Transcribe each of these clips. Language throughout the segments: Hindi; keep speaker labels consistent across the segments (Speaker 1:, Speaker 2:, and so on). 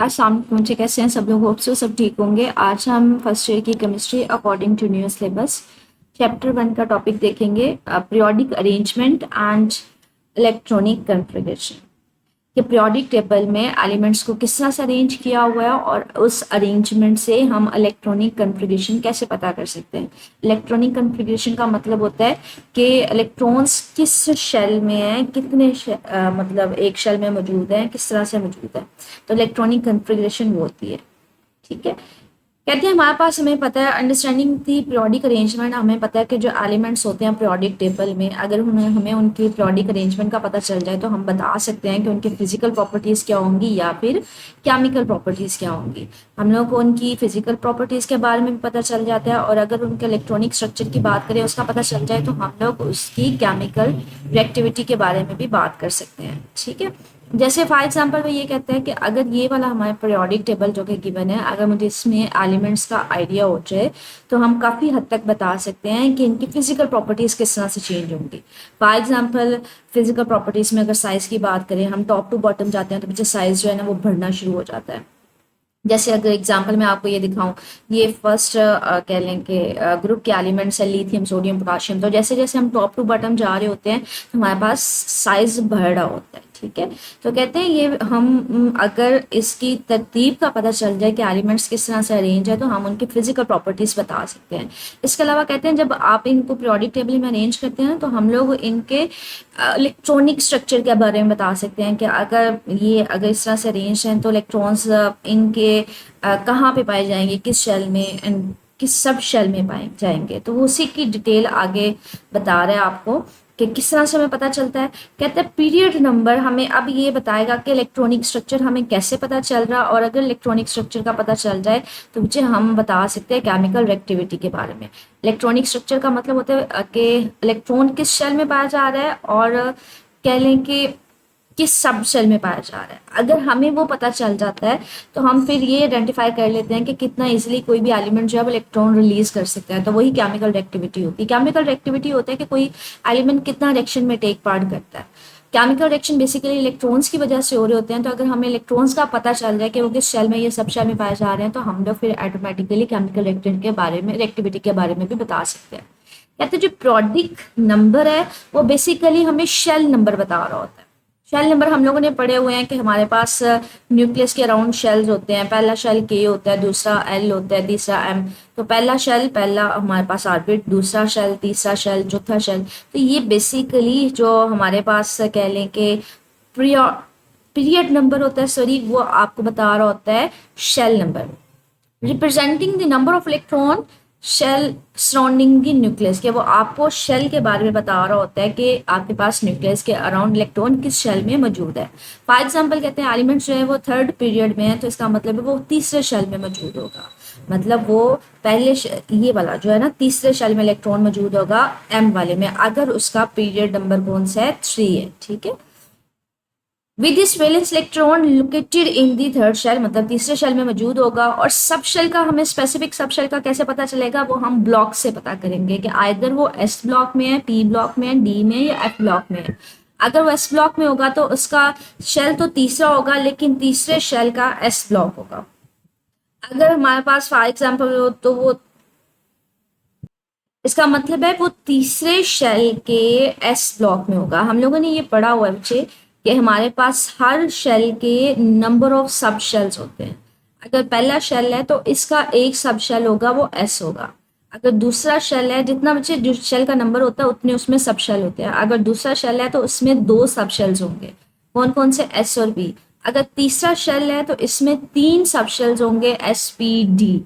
Speaker 1: अस्सलाम वालेकुम बच्चे, कैसे हैं सब लोग? होप सो सब ठीक होंगे। आज हम फर्स्ट ईयर की chemistry according to new syllabus chapter 1 का टॉपिक देखेंगे, periodic arrangement and electronic configuration. कि पीरियोडिक टेबल में एलिमेंट्स को किस तरह से अरेंज किया हुआ है और उस अरेंजमेंट से हम इलेक्ट्रॉनिक कन्फिग्रेशन कैसे पता कर सकते हैं। इलेक्ट्रॉनिक कन्फिग्रेशन का मतलब होता है कि इलेक्ट्रॉन्स किस शेल में हैं, कितने मतलब एक शेल में मौजूद हैं, किस तरह से मौजूद है। तो इलेक्ट्रॉनिक कन्फिग्रेशन वो होती है। ठीक है, कहते हैं हमारे पास, हमें पता है अंडरस्टैंडिंग थी पीरियोडिक अरेंजमेंट। हमें पता है कि जो एलिमेंट्स होते हैं पीरियोडिक टेबल में, अगर हमें उनकी पीरियोडिक अरेंजमेंट का पता चल जाए तो हम बता सकते हैं कि उनकी फिजिकल प्रॉपर्टीज़ क्या होंगी या फिर केमिकल प्रॉपर्टीज़ क्या होंगी। हम लोग को उनकी फिजिकल प्रॉपर्टीज़ के बारे में भी पता चल जाता है, और अगर उनके इलेक्ट्रॉनिक स्ट्रक्चर की बात करें उसका पता चल जाए तो हम लोग उसकी केमिकल रिएक्टिविटी के बारे में भी बात कर सकते हैं। ठीक है, जैसे फॉर एग्जांपल वो ये कहते हैं कि अगर ये वाला हमारा पीरियोडिक टेबल जो कि गिवन है, अगर मुझे इसमें एलिमेंट्स का आइडिया हो जाए तो हम काफ़ी हद तक बता सकते हैं कि इनकी फिजिकल प्रॉपर्टीज़ किस तरह से चेंज होंगी। फॉर एग्जांपल फिजिकल प्रॉपर्टीज़ में अगर साइज़ की बात करें, हम टॉप टू बॉटम जाते हैं तो पीछे साइज़ जो है ना वो बढ़ना शुरू हो जाता है। जैसे अगर एग्जांपल मैं आपको ये दिखाऊं, ये फर्स्ट कह लें कि ग्रुप के एलिमेंट्स है लिथियम, सोडियम, पोटाशियम। तो जैसे जैसे हम टॉप टू बॉटम जा रहे होते हैं तो हमारे पास साइज बढ़ रहा होता है। ठीक है, तो कहते हैं ये हम अगर इसकी तरतीब का पता चल जाए कि एलिमेंट्स किस तरह से अरेंज है तो हम उनकी फिजिकल प्रॉपर्टीज बता सकते हैं। इसके अलावा कहते हैं जब आप इनको पीरियोडिक टेबल में अरेंज करते हैं तो हम लोग इनके इलेक्ट्रॉनिक स्ट्रक्चर के बारे में बता सकते हैं कि अगर इस तरह से अरेंज हैं तो इलेक्ट्रॉन्स इनके कहाँ पे पाए जाएंगे, किस शेल में एंड किस सब शेल में पाए जाएंगे। तो वो उसी की डिटेल आगे बता रहा है आपको कि किस तरह से हमें पता चलता है। कहते हैं पीरियड नंबर हमें अब ये बताएगा कि इलेक्ट्रॉनिक स्ट्रक्चर हमें कैसे पता चल रहा, और अगर इलेक्ट्रॉनिक स्ट्रक्चर का पता चल जाए तो मुझे हम बता सकते हैं केमिकल रिएक्टिविटी के बारे में। इलेक्ट्रॉनिक स्ट्रक्चर का मतलब होता है कि इलेक्ट्रॉन किस शेल में पाया जा रहा है और कह लें कि किस सब शेल में पाया जा रहा है। अगर हमें वो पता चल जाता है तो हम फिर ये आइडेंटिफाई कर लेते हैं कि कितना इजीली कोई भी एलिमेंट जो है वो इलेक्ट्रॉन रिलीज कर सकता है। तो वही केमिकल रिएक्टिविटी होती है। केमिकल रिएक्टिविटी होता है कि कोई एलिमेंट कितना रिएक्शन में टेक पार्ट करता है। केमिकल रिएक्शन बेसिकली इलेक्ट्रॉन्स की वजह से हो रहे होते हैं। तो अगर हमें इलेक्ट्रॉन्स का पता चल जाए कि वो किस शेल में, ये सब शेल में पाए जा रहे हैं, तो हम लोग फिर ऑटोमेटिकली केमिकल रिएक्शन के बारे में, रिएक्टिविटी के बारे में भी बता सकते हैं। कहते हैं जो पीरियोडिक नंबर है वो बेसिकली हमें शेल नंबर बता रहा होता है। शेल नंबर हम लोगों ने पढ़े हुए हैं कि हमारे पास न्यूक्लियस के अराउंड शेल्स होते हैं। पहला शेल के होता है, दूसरा एल होता है, तीसरा एम। तो पहला शेल, पहला हमारे पास ऑर्बिट, दूसरा शेल, तीसरा शेल, चौथा शेल। तो ये बेसिकली जो हमारे पास कह लें कि पीरियड नंबर होता है, सॉरी, वो आपको बता रहा होता है shell number, representing the number of electron shell surrounding the nucleus. के वो आपको शेल के बारे में बता रहा होता है कि आपके पास न्यूक्लियस के अराउंड इलेक्ट्रॉन किस शेल में मौजूद है। फॉर एग्जांपल कहते हैं एलिमेंट जो है वो थर्ड पीरियड में है, तो इसका मतलब है वो तीसरे शेल में मौजूद होगा। मतलब वो ये वाला जो है ना, तीसरे शेल में इलेक्ट्रॉन मौजूद होगा एम वाले में, अगर उसका पीरियड नंबर कौन सा है, 3 है। ठीक है, with this valence electron located in the third shell, मतलब तीसरे शेल में मौजूद होगा। और सब शेल का हमें स्पेसिफिक सब शेल का कैसे पता चलेगा, वो हम ब्लॉक से पता करेंगे कि आइदर वो एस ब्लॉक में है, पी ब्लॉक में है, डी में या एफ ब्लॉक में है। अगर वो एस ब्लॉक में होगा तो उसका शेल तो तीसरा होगा, लेकिन तीसरे शेल का एस ब्लॉक होगा। अगर हमारे पास फॉर एग्जाम्पल हो तो वो, इसका मतलब है वो तीसरे शेल के एस ब्लॉक में होगा। हम लोगों ने ये पढ़ा हुआ है बच्चे कि हमारे पास हर शेल के नंबर ऑफ सब शेल्स होते हैं। अगर पहला शेल है तो इसका एक सब शेल होगा, वो एस होगा। अगर दूसरा शेल है, जितना बच्चे जो शेल का नंबर होता है उतने उसमें सब शेल होते हैं। अगर दूसरा शेल है तो उसमें 2 सब शेल्स होंगे, कौन कौन से, एस और बी। अगर तीसरा शेल है तो इसमें 3 सब शेल्स होंगे, एस पी डी।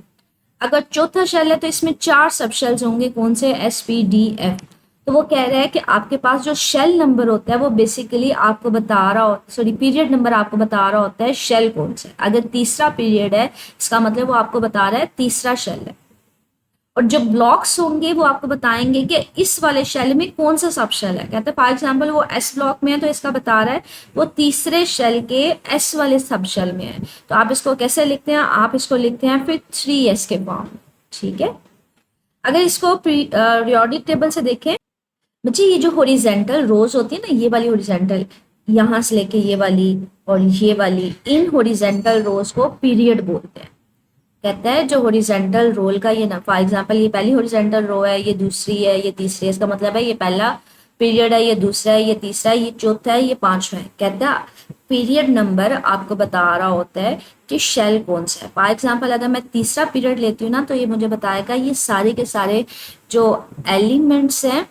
Speaker 1: अगर चौथा शेल है तो इसमें 4 सब शेल्स होंगे, कौन से, एस पी डी एफ। तो वो कह रहा है कि आपके पास जो शेल नंबर होता है वो बेसिकली आपको बता रहा हो, सॉरी, पीरियड नंबर आपको बता रहा होता है शेल कौन सा है। अगर तीसरा पीरियड है इसका मतलब वो आपको बता रहा है तीसरा शेल है। और जो ब्लॉक्स होंगे वो आपको बताएंगे कि इस वाले शेल में कौन सा सब शेल है। कहते हैं फॉर एग्जांपल वो एस ब्लॉक में है तो इसका बता रहा है वो तीसरे शेल के एस वाले सब शेल में है। तो आप इसको कैसे लिखते हैं, आप इसको लिखते हैं फिर 3s के फॉर्म। ठीक है, अगर इसको पीरियोडिक टेबल से देखें बच्चे, ये जो हॉरिजेंटल रोज होती है ना, ये वाली हॉरिजेंटल, यहाँ से लेके ये वाली और ये वाली, इन हॉरिजेंटल रोज को पीरियड बोलते हैं। कहता है जो हॉरिजेंटल रोल का ये ना, फॉर एग्जांपल ये पहली हॉरिजेंटल रो है, ये दूसरी है, ये तीसरी है, इसका मतलब है ये पहला पीरियड है, ये दूसरा है, ये तीसरा है, ये चौथा है, ये पांचवा है। कहता है पीरियड नंबर आपको बता रहा होता है कि शेल कौन सा है। फॉर एग्जांपल अगर मैं तीसरा पीरियड लेती हूँ ना, तो ये मुझे बताएगा ये सारे के सारे जो एलिमेंट्स हैं,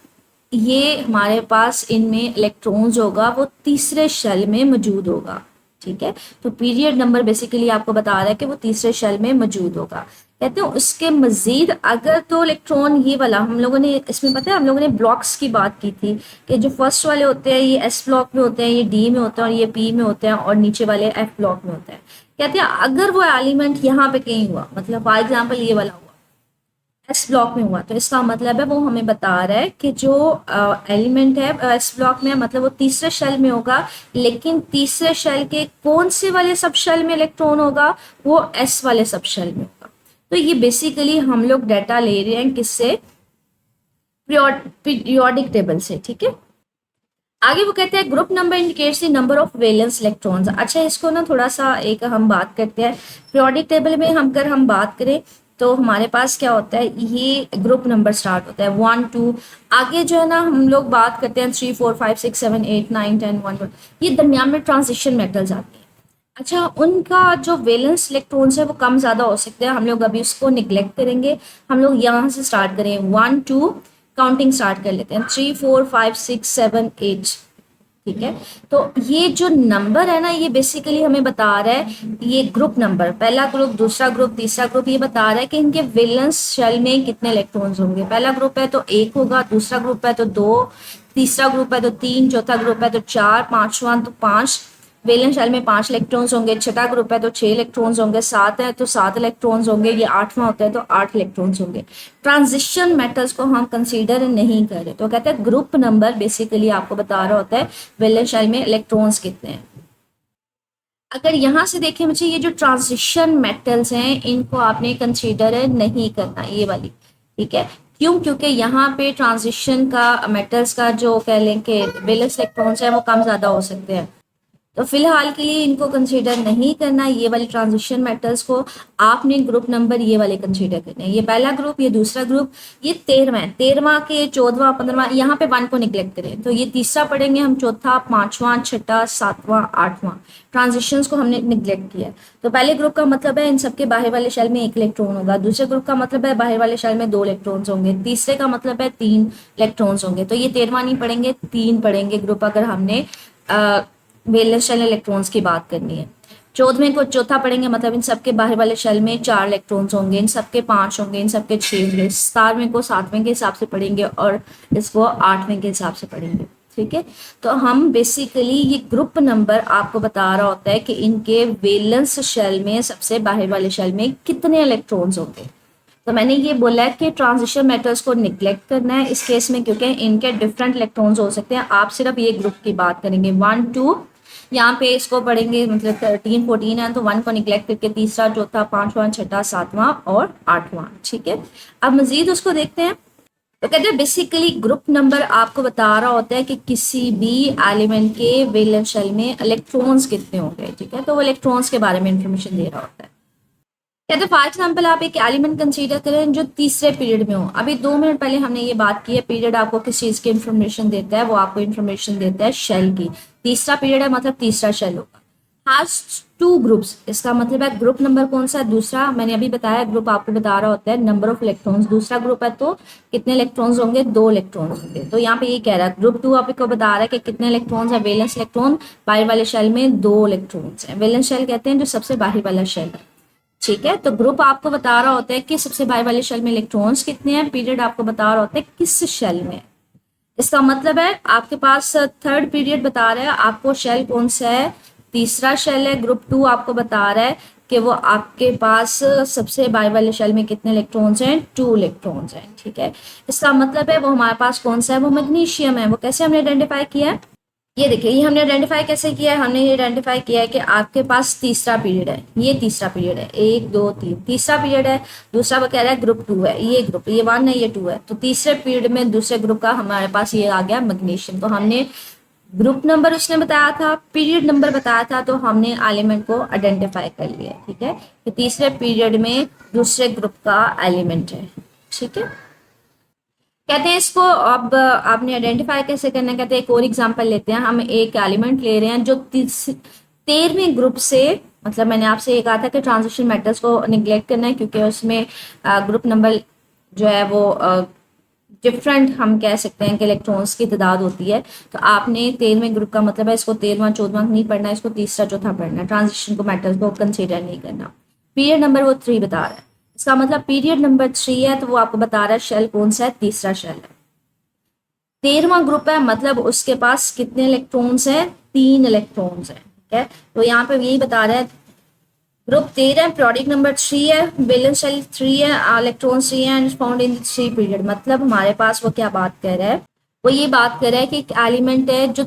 Speaker 1: ये हमारे पास इनमें इलेक्ट्रॉन्स होगा वो तीसरे शेल में मौजूद होगा। ठीक है, तो पीरियड नंबर बेसिकली आपको बता रहा है कि वो तीसरे शेल में मौजूद होगा। कहते हैं उसके मजीद अगर तो इलेक्ट्रॉन ये वाला, हम लोगों ने इसमें पता है हम लोगों ने ब्लॉक्स की बात की थी कि जो फर्स्ट वाले होते हैं ये एस ब्लॉक में होते हैं, ये डी में होते हैं और ये पी में होते हैं, और नीचे वाले एफ ब्लॉक में होते हैं। कहते हैं अगर वो एलिमेंट यहाँ पे कहीं हुआ, मतलब फॉर एग्जाम्पल ये वाला एस ब्लॉक में हुआ, तो इसका मतलब है वो हमें बता रहा है कि जो एलिमेंट है एस ब्लॉक में, मतलब वो तीसरे शेल में होगा, लेकिन तीसरे शेल के कौन से वाले सब शेल में इलेक्ट्रॉन होगा, वो एस वाले सब शेल में होगा। तो ये बेसिकली हम लोग डाटा ले रहे हैं किससे, पीरियोडिक टेबल से। ठीक है, आगे वो कहते हैं group number indicates the number of valence electrons. अच्छा, इसको ना थोड़ा सा एक हम बात करते हैं। पीरियोडिक टेबल में हम अगर हम बात करें तो हमारे पास क्या होता है, ये ग्रुप नंबर स्टार्ट होता है 1 2, आगे जो है ना हम लोग बात करते हैं 3 4 5 6 7 8 9 10 11, ये दरमियान में ट्रांजिशन मेटल्स आते हैं। अच्छा, उनका जो वैलेंस इलेक्ट्रॉन्स है वो कम ज़्यादा हो सकते हैं, हम लोग अभी उसको निगलेक्ट करेंगे। हम लोग यहाँ से स्टार्ट करें 1 2, काउंटिंग स्टार्ट कर लेते हैं 3 4 5 6 7 8। ठीक है, तो ये जो नंबर है ना, ये बेसिकली हमें बता रहा है, ये ग्रुप नंबर, पहला ग्रुप, दूसरा ग्रुप, तीसरा ग्रुप, ये बता रहा है कि इनके वैलेंस शेल में कितने इलेक्ट्रॉन्स होंगे। पहला ग्रुप है तो 1 होगा, दूसरा ग्रुप है तो 2, तीसरा ग्रुप है तो 3, चौथा ग्रुप है तो 4, पांचवा तो 5, वैलेंस शेल में 5 इलेक्ट्रॉन्स होंगे। छठा ग्रुप है तो 6 इलेक्ट्रॉन्स होंगे, 7 है तो 7 इलेक्ट्रॉन्स होंगे, ये 8वां होता है तो 8 इलेक्ट्रॉन्स होंगे। ट्रांजिशन मेटल्स को हम कंसीडर नहीं कर रहे, तो कहते हैं ग्रुप नंबर बेसिकली आपको बता रहा होता है वैलेंस शेल में इलेक्ट्रॉन्स कितने हैं। अगर यहाँ से देखें बच्चे, ये जो ट्रांजिशन मेटल्स हैं इनको आपने कंसीडर नहीं करना, ये वाली। ठीक है, क्यों? क्योंकि यहाँ पे ट्रांजिशन का मेटल्स का जो कह लें कि वैलेंस इलेक्ट्रॉन्स है वो कम ज़्यादा हो सकते हैं, तो फिलहाल के लिए इनको कंसीडर नहीं करना। ये वाली ट्रांजिशन मेटल्स को आपने ग्रुप नंबर ये वाले कंसीडर करने हैं। ये पहला ग्रुप, ये दूसरा ग्रुप, ये 13वां है, 13वां के 14वां 15वां, यहाँ पे 1 को निगलेक्ट करें तो ये तीसरा पढ़ेंगे हम, चौथा, पांचवां, छठा, सातवां, आठवां, ट्रांजिशंस को हमने निगलेक्ट किया। तो पहले ग्रुप का मतलब है इन सबके बाहर वाले शेल में 1 इलेक्ट्रॉन होगा, दूसरे ग्रुप का मतलब है बाहर वाले शेल में 2 इलेक्ट्रॉन्स होंगे, तीसरे का मतलब है 3 इलेक्ट्रॉन्स होंगे। तो ये 13वां नहीं पढ़ेंगे, 3 पढ़ेंगे ग्रुप अगर हमने वैलेंस शेल इलेक्ट्रॉन्स की बात करनी है। 14वें को चौथा पढ़ेंगे, मतलब इन सबके बाहर वाले शेल में 4 इलेक्ट्रॉन्स होंगे, इन सबके 5 होंगे, इन सबके 6 होंगे। 17वें को 7वें के हिसाब से पढ़ेंगे और इसको 8वें के हिसाब से पढ़ेंगे। ठीक है, तो हम बेसिकली ये ग्रुप नंबर आपको बता रहा होता है कि इनके वैलेंस शेल में सबसे बाहर वाले शेल में कितने इलेक्ट्रॉन्स होंगे। तो मैंने ये बोला है कि ट्रांजिशन मेटल्स को निगलेक्ट करना है इस केस में, क्योंकि इनके डिफरेंट इलेक्ट्रॉन्स हो सकते हैं। आप सिर्फ ये ग्रुप की बात करेंगे 1 2, यहाँ पे इसको पढ़ेंगे, मतलब 13 14 है तो 1 को निगलेक्ट करके तीसरा, चौथा, पांचवा, छठा, सातवां और आठवां। ठीक है, अब मजीद उसको देखते हैं। तो कहते हैं बेसिकली ग्रुप नंबर आपको बता रहा होता है कि किसी भी एलिमेंट के वैलेंस शेल में इलेक्ट्रॉन्स कितने होंगे। ठीक है, तो वो इलेक्ट्रॉन्स के बारे में इंफॉर्मेशन दे रहा होता है। कहते हैं फॉर एग्जाम्पल आप एक एलिमेंट कंसीडर करें जो तीसरे पीरियड में हो। अभी 2 मिनट पहले हमने ये बात की है, पीरियड आपको किस चीज की इंफॉर्मेशन देता है, वो आपको इंफॉर्मेशन देता है शेल की। तीसरा पीरियड है मतलब तीसरा शेल होगा। हैज 2 ग्रुप्स, इसका मतलब है ग्रुप नंबर कौन सा है, दूसरा। मैंने अभी बताया ग्रुप आपको बता रहा होता है नंबर ऑफ इलेक्ट्रॉन्स, दूसरा ग्रुप है तो कितने इलेक्ट्रॉन्स होंगे, 2 इलेक्ट्रॉन्स होंगे। तो यहाँ पे ये कह रहा है ग्रुप 2 आपको बता रहा है कि कितने इलेक्ट्रॉन्स है, वैलेंस इलेक्ट्रॉन बाहर वाले शेल में 2 इलेक्ट्रॉन्स है। वैलेंस शेल कहते हैं जो सबसे बाहर वाला शेल है। ठीक है, तो ग्रुप आपको बता रहा होता है कि सबसे बाहर वाले शेल में इलेक्ट्रॉन्स कितने हैं, पीरियड आपको बता रहा होता है किस शेल में। इसका मतलब है आपके पास थर्ड पीरियड बता रहा है आपको शेल कौन सा है, तीसरा शेल है। ग्रुप 2 आपको बता रहा है कि वो आपके पास सबसे बाहर वाले शेल में कितने इलेक्ट्रॉन्स हैं, 2 इलेक्ट्रॉन्स हैं। ठीक है, इसका मतलब है वो हमारे पास कौन सा है, वो मैग्नीशियम है। वो कैसे हमने आइडेंटिफाई किया है, ये देखिए, ये हमने आइडेंटिफाई कैसे किया है, हमने ये आइडेंटिफाई किया है कि आपके पास तीसरा पीरियड है, ये तीसरा पीरियड है, 1 2 3 तीसरा पीरियड है। दूसरा वो कह रहा है ग्रुप 2 है, ये ग्रुप, ये 1 है, ये 2 है। तो तीसरे पीरियड में दूसरे ग्रुप का हमारे पास ये आ गया मैग्नीशियम। तो हमने ग्रुप नंबर उसने बताया था, पीरियड नंबर बताया था, तो हमने एलिमेंट को आइडेंटिफाई कर लिया। ठीक है, कि तीसरे पीरियड में दूसरे ग्रुप का एलिमेंट है। ठीक है, कहते हैं इसको अब आपने आइडेंटिफाई कैसे करना है। कहते हैं एक और एग्जांपल लेते हैं। हम एक एलिमेंट ले रहे हैं जो 13वें ग्रुप से, मतलब मैंने आपसे ये कहा था कि ट्रांजिशन मेथड्स को निगलेक्ट करना है क्योंकि उसमें ग्रुप नंबर जो है वो डिफरेंट हम कह सकते हैं कि इलेक्ट्रॉन्स की तादाद होती है। तो आपने 13वें ग्रुप का मतलब है इसको 13वां 14वां नहीं पढ़ना है, इसको तीसरा चौथा पढ़ना है, ट्रांजिशन को मेथड्स को कंसिडर नहीं करना। पीरियड नंबर वो 3 बता रहा है, इसका मतलब पीरियड नंबर 3 है तो वो आपको बता रहा है शेल कौन सा है, तीसरा शेल है। 13वां ग्रुप है मतलब उसके पास कितने इलेक्ट्रॉन्स हैं, 3 इलेक्ट्रॉन्स हैं। ठीक है, तो यहाँ पे यही बता रहा है ग्रुप 13 है, पीरियोडिक नंबर 3 है, वैलेंस शेल 3 है, इलेक्ट्रॉन्स 3 है एंड फाउंड इन 3 पीरियड। मतलब हमारे पास वो क्या बात कर रहा है, वो ये बात कर रहा है कि एक एलिमेंट है जो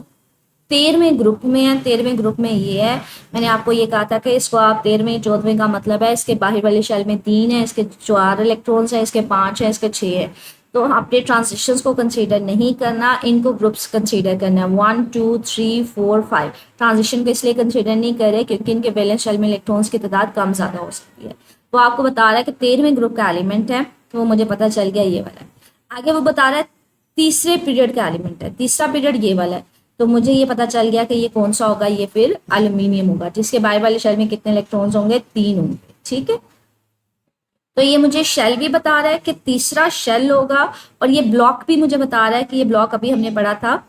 Speaker 1: 13वें ग्रुप में है। 13वें ग्रुप में ये है, मैंने आपको ये कहा था कि इसको आप 13वें 14वें का मतलब है इसके बाहर वाले शेल में 3 है, इसके 4 इलेक्ट्रॉन्स है, इसके 5 है, इसके 6 है। तो आपने ट्रांजिशंस को कंसीडर नहीं करना, इनको ग्रुप्स कंसीडर करना है 1 2 3 4 5। ट्रांजिशन को इसलिए कंसीडर नहीं कर रहे क्योंकि इनके वैलेंस शेल में इलेक्ट्रॉन्स की तादाद कम ज़्यादा हो सकती है। वो आपको बता रहा है कि 13वें ग्रुप का एलिमेंट है, तो वो मुझे पता चल गया ये वाला है। आगे वो बता रहा है तीसरे पीरियड का एलिमेंट है, तीसरा पीरियड ये वाला है, तो मुझे ये पता चल गया कि ये कौन सा होगा, ये फिर एल्यूमिनियम होगा जिसके बाहर वाले शेल में कितने इलेक्ट्रॉन्स होंगे, 3 होंगे। ठीक है, तो ये मुझे शेल भी बता रहा है कि तीसरा शेल होगा, और ये ब्लॉक भी मुझे बता रहा है कि ये ब्लॉक अभी हमने पढ़ा था,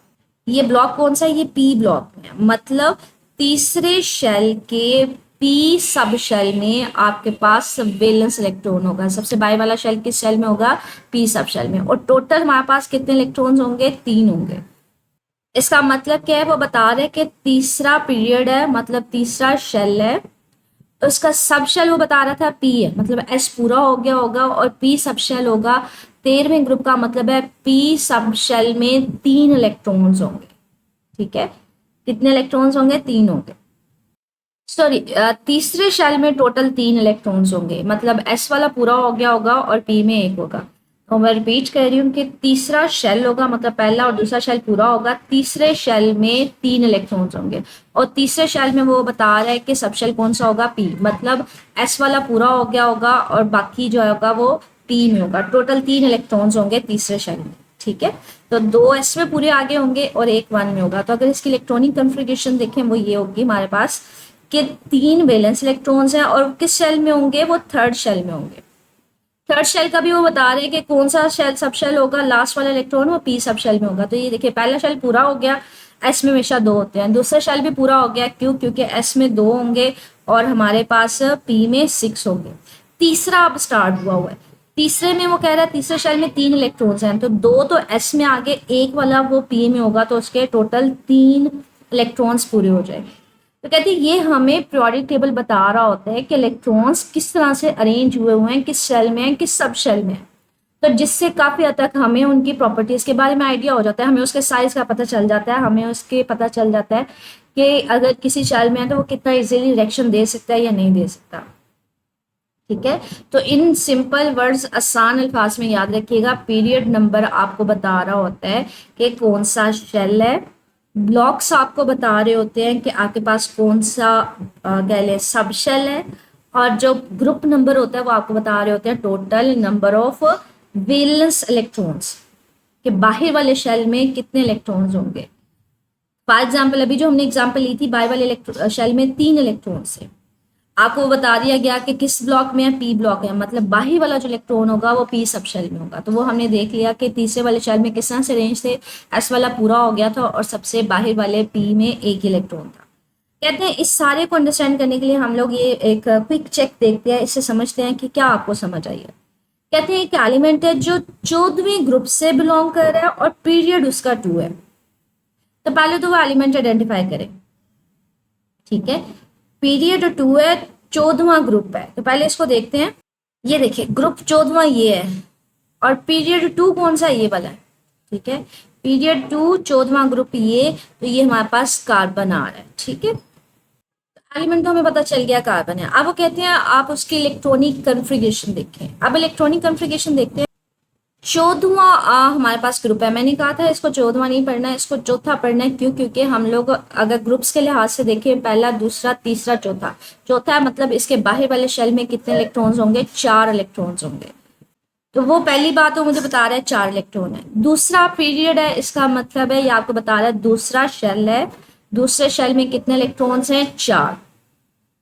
Speaker 1: ये ब्लॉक कौन सा है, ये पी ब्लॉक है। मतलब तीसरे शेल के पी सब शेल में आपके पास वैलेंस इलेक्ट्रॉन होगा। सबसे बाहर वाला शेल किस शेल में होगा, पी सब शेल में, और टोटल हमारे पास कितने इलेक्ट्रॉन्स होंगे, 3 होंगे। इसका मतलब क्या है, वो बता रहे कि तीसरा पीरियड है मतलब तीसरा शेल है, तो इसका सब शेल वो बता रहा था पी है, मतलब एस पूरा हो गया होगा और पी सब शेल होगा। 13वें ग्रुप का मतलब है पी सब शेल में 3 इलेक्ट्रॉन्स होंगे। ठीक है, कितने इलेक्ट्रॉन्स होंगे, 3 होंगे। सॉरी, तीसरे शेल में टोटल 3 इलेक्ट्रॉन्स होंगे, मतलब एस वाला पूरा हो गया होगा और पी में 1 होगा। तो मैं रिपीट कर रही हूँ कि तीसरा शेल होगा मतलब पहला और दूसरा शेल पूरा होगा, तीसरे शेल में 3 इलेक्ट्रॉन्स होंगे, और तीसरे शेल में वो बता रहा है कि सब शेल कौन सा होगा, पी, मतलब एस वाला पूरा हो गया होगा और बाकी जो होगा वो पी में होगा। टोटल 3 इलेक्ट्रॉन्स होंगे तीसरे शेल में। ठीक है, तो 2 एस में पूरे आगे होंगे और 1 1 में होगा। तो अगर इसकी इलेक्ट्रॉनिक कन्फिगरेशन देखें वो ये होगी हमारे पास कि 3 वैलेंस इलेक्ट्रॉन्स हैं, और किस शेल में होंगे, वो थर्ड शेल में होंगे। थर्ड शेल का भी वो बता रहे हैं कि कौन सा शेल सब शेल होगा, लास्ट वाला इलेक्ट्रॉन वो पी सब शेल में होगा। तो ये देखिए पहला शेल पूरा हो गया, एस में हमेशा 2 होते हैं। दूसरा शेल भी पूरा हो गया, क्यों, क्योंकि एस में 2 होंगे और हमारे पास पी में 6 होंगे। तीसरा अब स्टार्ट हुआ है, तीसरे में वो कह रहा है तीसरे शेल में 3 इलेक्ट्रॉन्स हैं, तो 2 तो एस में आगे, 1 वाला वो पी में होगा, तो उसके टोटल 3 इलेक्ट्रॉन्स पूरे हो जाएंगे। तो कहते हैं ये हमें पीरियोडिक टेबल बता रहा होता है कि इलेक्ट्रॉन्स किस तरह से अरेंज हुए हुए हैं, किस शेल में हैं, किस सब शेल में हैं। तो जिससे काफ़ी हद तक हमें उनकी प्रॉपर्टीज़ के बारे में आइडिया हो जाता है, हमें उसके साइज़ का पता चल जाता है, हमें उसके पता चल जाता है कि अगर किसी शेल में है तो वो कितना इजीली रिएक्शन दे सकता है या नहीं दे सकता। ठीक है, तो इन सिंपल वर्ड्स आसान अल्फाज में याद रखिएगा, पीरियड नंबर आपको बता रहा होता है कि कौन सा शेल है, ब्लॉक्स आपको बता रहे होते हैं कि आपके पास कौन सा कह लें सब शेल है, और जो ग्रुप नंबर होता है वो आपको बता रहे होते हैं total number of valence electrons, कि बाहर वाले शेल में कितने इलेक्ट्रॉन्स होंगे। फॉर एग्जाम्पल अभी जो हमने एग्जाम्पल ली थी, बाहर वाले शेल में 3 इलेक्ट्रॉन्स है, आपको बता दिया गया कि किस ब्लॉक में है, पी ब्लॉक है, मतलब बाहरी वाला जो इलेक्ट्रॉन होगा वो पी सब शेल में होगा। तो वो हमने देख लिया कि तीसरे वाले शेल में किस तरह से रेंज थे, एस वाला पूरा हो गया था और सबसे बाहर वाले पी में 1 इलेक्ट्रॉन था। कहते हैं इस सारे को अंडरस्टैंड करने के लिए हम लोग ये एक क्विक चेक देखते हैं, इससे समझते हैं कि क्या आपको समझ आई है। कहते हैं एक एलिमेंट है जो 14वें ग्रुप से बिलोंग कर रहा है और पीरियड उसका 2 है। तो पहले तो वो एलिमेंट आइडेंटिफाई करें। ठीक है, पीरियड 2 है, 14वां ग्रुप है, तो पहले इसको देखते हैं। ये देखिए ग्रुप 14वां ये है और पीरियड 2 कौन सा, ये वाला है। ठीक है, पीरियड 2 14वां ग्रुप ये, तो ये हमारे पास कार्बन आ रहा है। ठीक है, एलिमेंट तो हमें पता चल गया कार्बन है। अब वो कहते हैं आप उसकी इलेक्ट्रॉनिक कन्फिगरेशन देखें। अब इलेक्ट्रॉनिक कन्फिगरेशन देखते हैं। 14वां हमारे पास ग्रुप है। मैंने कहा था इसको 14वां नहीं पढ़ना है, इसको चौथा पढ़ना है। क्यों? क्योंकि हम लोग अगर ग्रुप्स के लिहाज से देखें, पहला, दूसरा, तीसरा, चौथा। चौथा है मतलब इसके बाहर वाले शेल में कितने इलेक्ट्रॉन्स होंगे? 4 इलेक्ट्रॉन्स होंगे। तो वो पहली बात वो मुझे बता रहा है 4 इलेक्ट्रॉन है। दूसरा पीरियड है, इसका मतलब है ये आपको बता रहा है दूसरा शेल है, दूसरे शेल में कितने इलेक्ट्रॉन्स हैं? 4।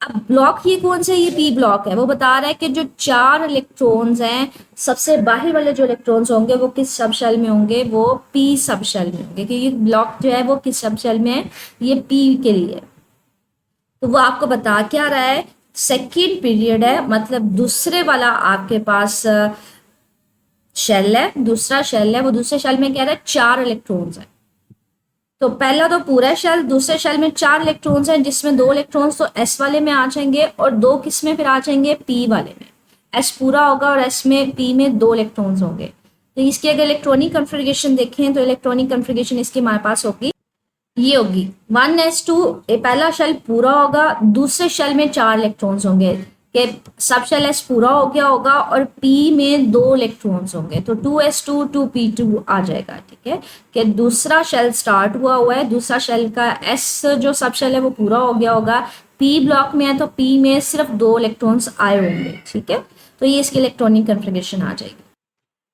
Speaker 1: अब ब्लॉक ये कौन सा? ये पी ब्लॉक है। वो बता रहा है कि जो 4 इलेक्ट्रॉन्स हैं, सबसे बाहर वाले जो इलेक्ट्रॉन्स होंगे वो किस सब शेल में होंगे? वो पी सब शेल में होंगे। क्योंकि ब्लॉक जो है वो किस सब शेल में है? ये पी के लिए। तो वो आपको बता क्या रहा है? सेकेंड पीरियड है, मतलब दूसरे वाला आपके पास शेल है, दूसरा शेल है। वो दूसरे शेल में कह रहा है 4 इलेक्ट्रॉन्स है। तो पहला तो पूरा शेल, दूसरे शेल में 4 इलेक्ट्रॉन्स हैं, जिसमें 2 इलेक्ट्रॉन्स तो एस वाले में आ जाएंगे और 2 किस में फिर आ जाएंगे? पी वाले में। एस पूरा होगा और एस में, पी में 2 इलेक्ट्रॉन्स होंगे। तो इसकी अगर इलेक्ट्रॉनिक कन्फिगरेशन देखें तो इलेक्ट्रॉनिक कन्फिगरेशन इसकी हमारे पास होगी, ये होगी 1s2। पहला शेल पूरा होगा, दूसरे शेल में 4 इलेक्ट्रॉन्स होंगे कि सब शेल एस पूरा हो गया होगा और पी में 2 इलेक्ट्रॉन्स होंगे, तो 2s2 2p2 आ जाएगा। ठीक है, कि दूसरा शेल स्टार्ट हुआ है, दूसरा शेल का एस जो सब शेल है वो पूरा हो गया होगा, पी ब्लॉक में है तो पी में सिर्फ 2 इलेक्ट्रॉन्स आए होंगे। ठीक है, तो ये इसकी इलेक्ट्रॉनिक कन्फिगरेशन आ जाएगी।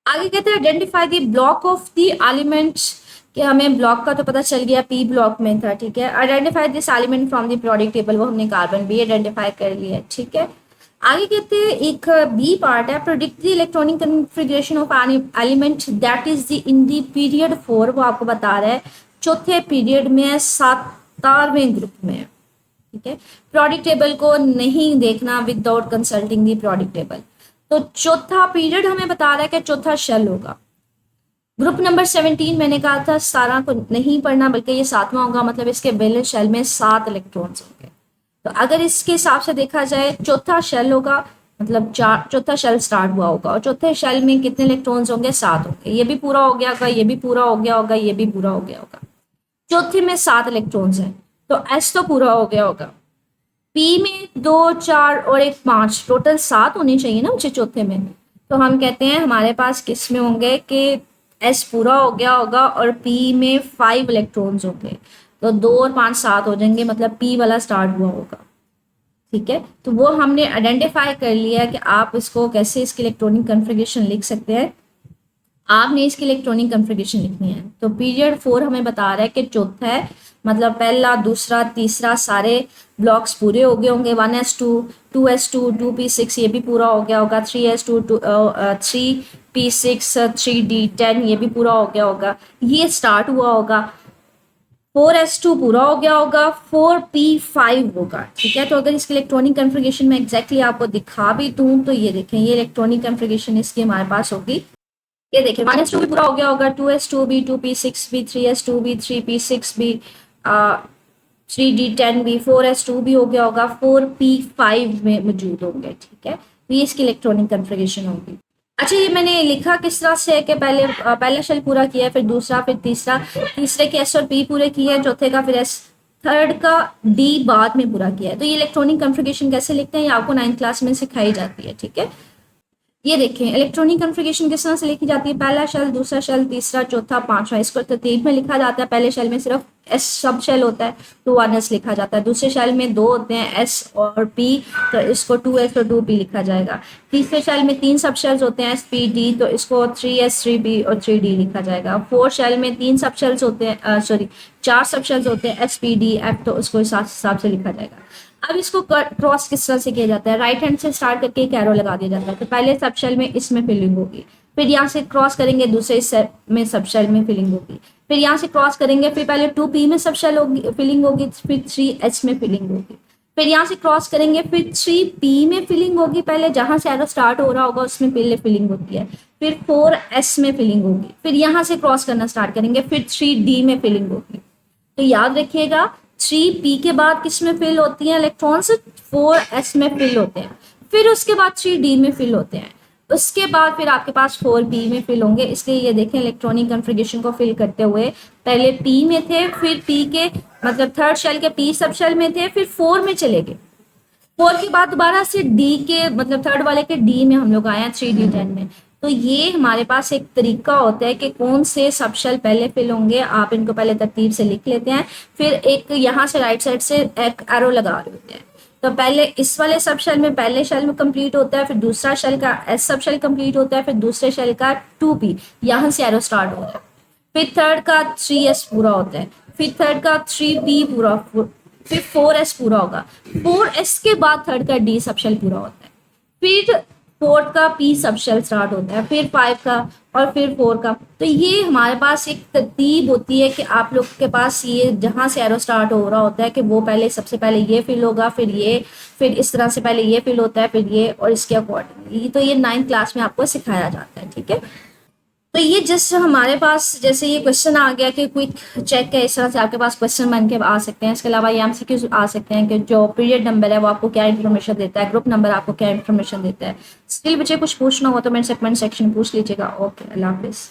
Speaker 1: आगे कहते हैं identify the block of the elements, कि हमें ब्लॉक का तो पता चल गया पी ब्लॉक में था। ठीक है, identify this element from the periodic table, वो हमने कार्बन भी आइडेंटिफाई कर लिया है। ठीक है, आगे कहते हैं एक बी पार्ट है, predict the electronic configuration of element that is the in the period 4। वो आपको बता रहा है चौथे पीरियड में है, 7वें ग्रुप में है। ठीक है, पीरियोडिक टेबल को नहीं देखना without consulting the periodic table. तो चौथा पीरियड हमें बता रहा है कि चौथा शेल होगा। ग्रुप नंबर 17 मैंने कहा था 17 को नहीं पढ़ना बल्कि ये 7वां होगा, मतलब इसके वैलेंस शेल में 7 इलेक्ट्रॉन्स होंगे। तो अगर इसके हिसाब से देखा जाए चौथा शेल होगा, मतलब चौथा शेल स्टार्ट हुआ होगा और चौथे शेल में कितने इलेक्ट्रॉन्स होंगे? 7 होंगे। ये भी पूरा हो गया होगा, ये भी पूरा हो गया होगा, ये भी पूरा हो गया होगा। चौथे में 7 इलेक्ट्रॉन्स हैं तो एस तो पूरा हो गया होगा। पी में 2, 4 और 1, 5, टोटल 7 होने चाहिए ना मुझे चौथे में। तो हम कहते हैं हमारे पास किस में होंगे कि एस पूरा हो गया होगा और पी में 5 इलेक्ट्रॉन्स होंगे, तो 2 और 5 7 हो जाएंगे, मतलब पी वाला स्टार्ट हुआ होगा। ठीक है, तो वो हमने आइडेंटिफाई कर लिया कि आप इसको कैसे इसकी इलेक्ट्रॉनिक कन्फिगरेशन लिख सकते हैं। आपने इसकी इलेक्ट्रॉनिक कन्फिगरेशन लिखनी है। तो पीरियड 4 हमें बता रहा है कि चौथा है, मतलब पहला, दूसरा, तीसरा सारे ब्लॉक्स पूरे हो गए होंगे। 1s2 2s2 2p6 ये भी पूरा हो गया होगा। 3s2 3p6 3d10 ये भी पूरा हो गया होगा, ये स्टार्ट हुआ होगा। 4s2 पूरा हो गया होगा, 4p5 होगा। ठीक है, तो अगर इसकी इलेक्ट्रॉनिक कन्फिगरेशन में एग्जैक्टली आपको दिखा भी दूं तो ये देखें, ये इलेक्ट्रॉनिक कन्फिगरेशन इसकी हमारे पास होगी। ये देखिए 1s2 भी पूरा हो गया होगा, 2s2 भी, 2p6 भी, 3s2 भी, 3p6 भी, 3d10 भी, 4s2 भी हो गया होगा, 4p5 में मौजूद होंगे। ठीक है, तो ये इसकी इलेक्ट्रॉनिक कन्फिगरेशन होगी। अच्छा, ये मैंने लिखा किस तरह से है कि पहला शेल पूरा किया है, फिर दूसरा, फिर तीसरा, तीसरे के एस और पी पूरे किए हैं, चौथे का फिर एस, थर्ड का डी बाद में पूरा किया है। तो ये इलेक्ट्रॉनिक कन्फिगरेशन कैसे लिखते हैं ये आपको 9th क्लास में सिखाई जाती है। ठीक है, ये देखें इलेक्ट्रॉनिक कन्फिगरेशन किस तरह से लिखी जाती है, पहला शेल, दूसरा शेल, तीसरा, चौथा, पांचवा। इसको तरतीब में लिखा जाता है। पहले शेल में सिर्फ एस सब शेल होता है तो 1s लिखा जाता है। दूसरे शेल में 2 होते हैं, एस और पी, तो इसको 2s और 2p लिखा जाएगा। तीसरे शेल में 3 सब शेल्स होते हैं, एस पी डी, तो इसको 3s 3p और 3d लिखा जाएगा। 4 शेल में 3 सब शेल्स होते हैं, 4 सब शेल्स होते हैं, एस पी डी एफ, तो उसको इस हिसाब से लिखा जाएगा। अब इसको क्रॉस किस तरह से किया जाता है, राइट हैंड से स्टार्ट करके एक एरो लगा दिया जाता है। तो पहले सब शेल में इसमें फिलिंग होगी, फिर यहाँ से क्रॉस करेंगे दूसरे में सब शेल में फिलिंग होगी, फिर यहाँ से क्रॉस करेंगे, फिर पहले 2p में सब शेल होगी फिलिंग होगी, फिर 3s में फिलिंग होगी, फिर यहाँ से क्रॉस करेंगे, फिर 3p में फिलिंग होगी, पहले जहाँ से एरो स्टार्ट हो रहा होगा उसमें पहले फिलिंग होती है, फिर 4s में फिलिंग होगी, फिर यहाँ से क्रॉस करना स्टार्ट करेंगे, फिर 3d में फिलिंग होगी। तो याद रखिएगा 3p के बाद किस में फिल होती हैं इलेक्ट्रॉन्स, 4s में फिल होते हैं, फिर उसके बाद 3d में फिल होते हैं, उसके बाद फिर आपके पास 4p में फिल होंगे। इसलिए ये देखें इलेक्ट्रॉनिक कन्फिगरेशन को फिल करते हुए पहले p में थे, फिर p के मतलब थर्ड शेल के p सब शेल में थे, फिर 4 में चले गए, 4 के बाद दोबारा से d के मतलब थर्ड वाले के d में हम लोग आए हैं 3d10 में, तो ये हमारे पास एक तरीका होता है कि कौन से सब शेल पहले फिल होंगे। आप इनको पहले तरतीब से लिख लेते हैं, फिर एक यहाँ से राइट साइड से एक एरो लगा रहे होते हैं। तो पहले इस वाले सब शेल में, पहले शेल में कंप्लीट होता है, फिर दूसरा शेल का एस सब शेल कंप्लीट होता है, फिर दूसरे शेल का 2p, यहाँ से एरो स्टार्ट होता है। फिर थर्ड का 3s पूरा होता है, फिर थर्ड का 3p पूरा, फिर 4s पूरा होगा, 4s के बाद थर्ड का d सब शेल पूरा होता है, फिर फोर्थ का p सब शेल स्टार्ट होता है, फिर 5 का और फिर 4 का। तो ये हमारे पास एक तरतीब होती है कि आप लोग के पास ये जहाँ से एरो स्टार्ट हो रहा होता है कि वो पहले सबसे पहले ये फिल होगा, फिर ये, फिर इस तरह से पहले ये फिल होता है, फिर ये, और इसके अकॉर्डिंग। तो ये 9th क्लास में आपको सिखाया जाता है, ठीक है। तो ये जस्ट हमारे पास जैसे ये क्वेश्चन आ गया कि क्विक चेक है, इस तरह से आपके पास क्वेश्चन बन के आ सकते हैं। इसके अलावा ये एमसीक्यूज आ सकते हैं कि जो पीरियड नंबर है वो आपको क्या इन्फॉर्मेशन देता है, ग्रुप नंबर आपको क्या इन्फॉर्मेशन देता है। स्टिल बच्चे कुछ पूछना हो तो मेरे से कमेंट सेक्शन में पूछ लीजिएगा। ओके, अल्लाह हाफिज़।